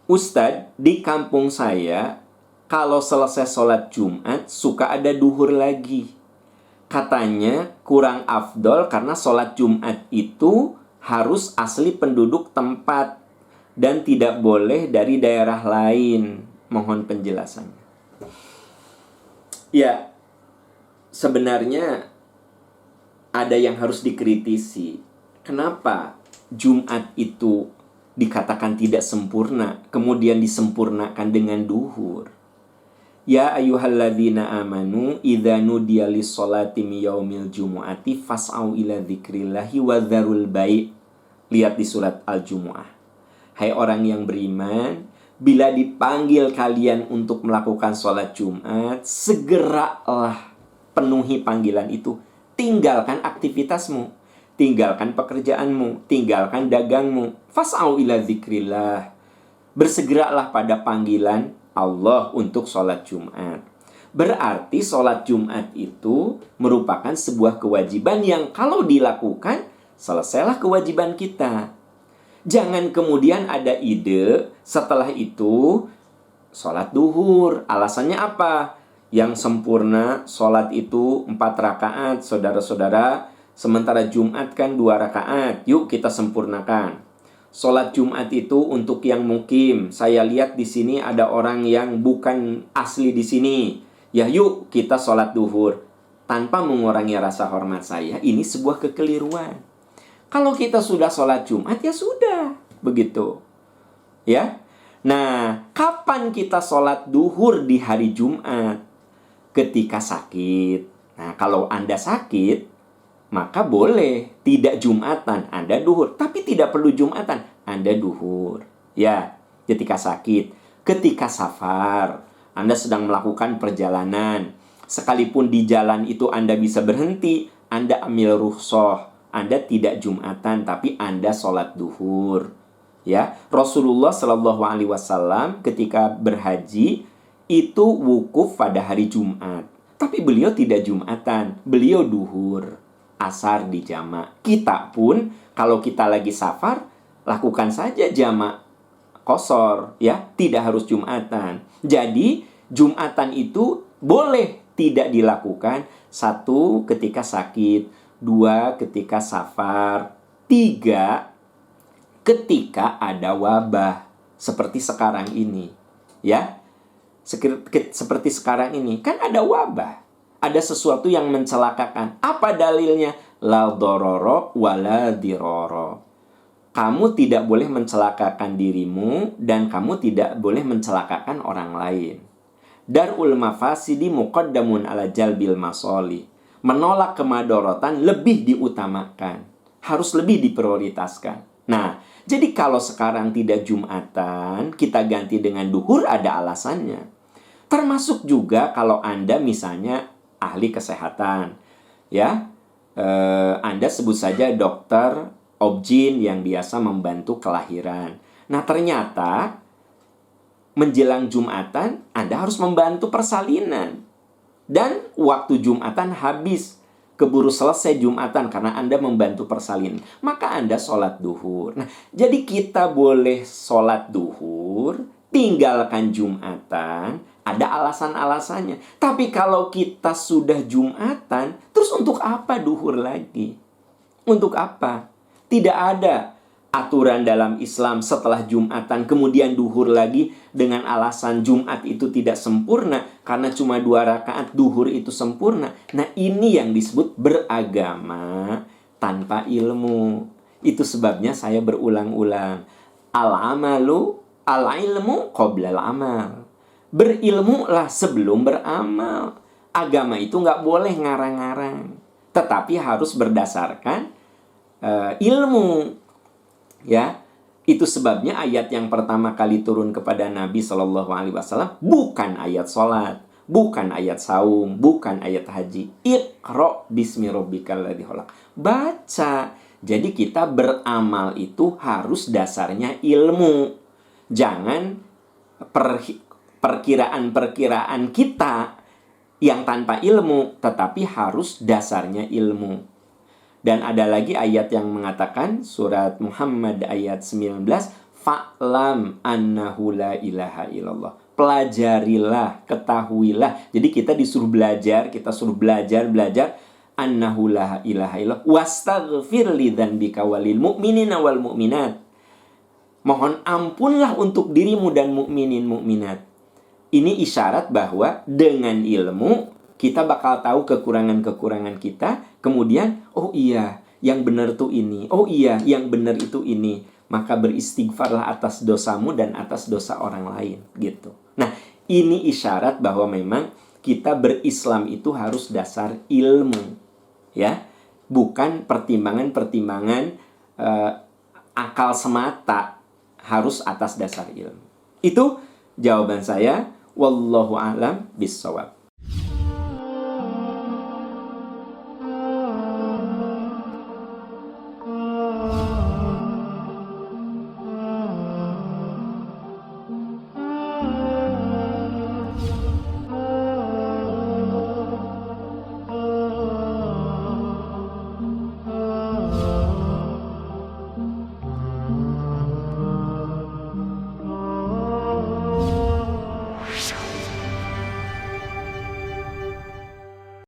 Ustadz, di kampung saya kalau selesai sholat Jumat suka ada duhur lagi. Katanya kurang afdol karena sholat Jumat itu harus asli penduduk tempat dan tidak boleh dari daerah lain. Mohon penjelasannya. Ya, sebenarnya ada yang harus dikritisi. Kenapa Jumat itu dikatakan tidak sempurna, kemudian disempurnakan dengan duhur? Ya ayyuhalladzina amanu idza nudiya lis-sholati min yaumil jumu'ati fas'au ila dzikrillahi wa dzarul bai'. Lihat di surat Al-Jumu'ah. Hai orang yang beriman, bila dipanggil kalian untuk melakukan sholat Jumat, segeralah penuhi panggilan itu. Tinggalkan aktivitasmu, tinggalkan pekerjaanmu, tinggalkan dagangmu. Fas'au ila dzikrillah. Bersegeralah pada panggilan Allah untuk sholat Jumat. Berarti sholat Jumat itu merupakan sebuah kewajiban yang kalau dilakukan, selesailah kewajiban kita. Jangan kemudian ada ide setelah itu sholat duhur. Alasannya apa? Yang sempurna sholat itu 4 rakaat, saudara-saudara. Sementara Jumat kan 2 rakaat. Yuk kita sempurnakan. Sholat Jumat itu untuk yang mukim. Saya lihat di sini ada orang yang bukan asli di sini. Ya yuk kita sholat duhur. Tanpa mengurangi rasa hormat saya, ini sebuah kekeliruan. Kalau kita sudah sholat Jumat, ya sudah. Begitu. Ya. Nah, kapan kita sholat duhur di hari Jumat? Ketika sakit. Nah, kalau Anda sakit, maka boleh tidak Jumatan, Anda duhur. Tapi tidak perlu Jumatan, Anda duhur. Ya, ketika sakit. Ketika safar, Anda sedang melakukan perjalanan. Sekalipun di jalan itu Anda bisa berhenti, Anda ambil rukhsah. Anda tidak Jumatan, tapi Anda sholat duhur. Ya, Rasulullah SAW ketika berhaji itu wukuf pada hari Jumat. Tapi beliau tidak Jumatan, beliau duhur. Asar di jamak. Kita pun kalau kita lagi safar, lakukan saja jamak qashar, ya, tidak harus Jumatan. Jadi Jumatan itu boleh tidak dilakukan. 1 ketika sakit, 2 ketika safar, 3 ketika ada wabah seperti sekarang ini, ya. Seperti sekarang ini kan ada wabah. Ada sesuatu yang mencelakakan. Apa dalilnya? La dororo wala diroro. Kamu tidak boleh mencelakakan dirimu dan kamu tidak boleh mencelakakan orang lain. Darul mafasidi muqaddamun ala jalbil masoli. Menolak kemadorotan lebih diutamakan. Harus lebih diprioritaskan. Nah, jadi kalau sekarang tidak Jumatan, kita ganti dengan duhur, ada alasannya. Termasuk juga kalau Anda misalnya ahli kesehatan, ya, Anda sebut saja dokter obgyn yang biasa membantu kelahiran. Nah, ternyata menjelang Jumatan Anda harus membantu persalinan. Dan waktu Jumatan habis, keburu selesai Jumatan karena Anda membantu persalinan. Maka Anda sholat duhur. Nah, jadi kita boleh sholat duhur, tinggalkan Jumatan, ada alasan-alasannya. Tapi kalau kita sudah Jumatan, terus untuk apa duhur lagi? Untuk apa? Tidak ada aturan dalam Islam setelah Jumatan kemudian duhur lagi dengan alasan Jumat itu tidak sempurna karena cuma 2 rakaat, duhur itu sempurna. Nah, ini yang disebut beragama tanpa ilmu. Itu sebabnya saya berulang-ulang. Al-amalu al-ilmu qoblal amal. Berilmulah sebelum beramal. Agama itu nggak boleh ngarang-ngarang, tetapi harus berdasarkan ilmu. Ya, itu sebabnya ayat yang pertama kali turun kepada Nabi SAW bukan ayat sholat, bukan ayat saum, bukan ayat haji. Iqra bismi rabbikal ladzi khalaq. Baca. Jadi kita beramal itu harus dasarnya ilmu. Jangan perkiraan-perkiraan kita yang tanpa ilmu, tetapi harus dasarnya ilmu. Dan ada lagi ayat yang mengatakan, surat Muhammad ayat 19, Fa'lam annahu la ilaha illallah. Pelajarilah, ketahuilah. Jadi kita disuruh belajar, kita suruh belajar. Annahu la ilaha illallah. Wastaghfir li dzanbika walil mu'minina wal mu'minat. Mohon ampunlah untuk dirimu dan mukminin mukminat. Ini isyarat bahwa dengan ilmu kita bakal tahu kekurangan-kekurangan kita. Kemudian, oh iya, yang benar tuh ini. Oh iya, yang benar itu ini. Maka beristighfarlah atas dosamu dan atas dosa orang lain, gitu. Nah, ini isyarat bahwa memang kita berislam itu harus dasar ilmu, ya, bukan pertimbangan-pertimbangan akal semata, harus atas dasar ilmu. Itu jawaban saya. Wallahu a'lam bishawab.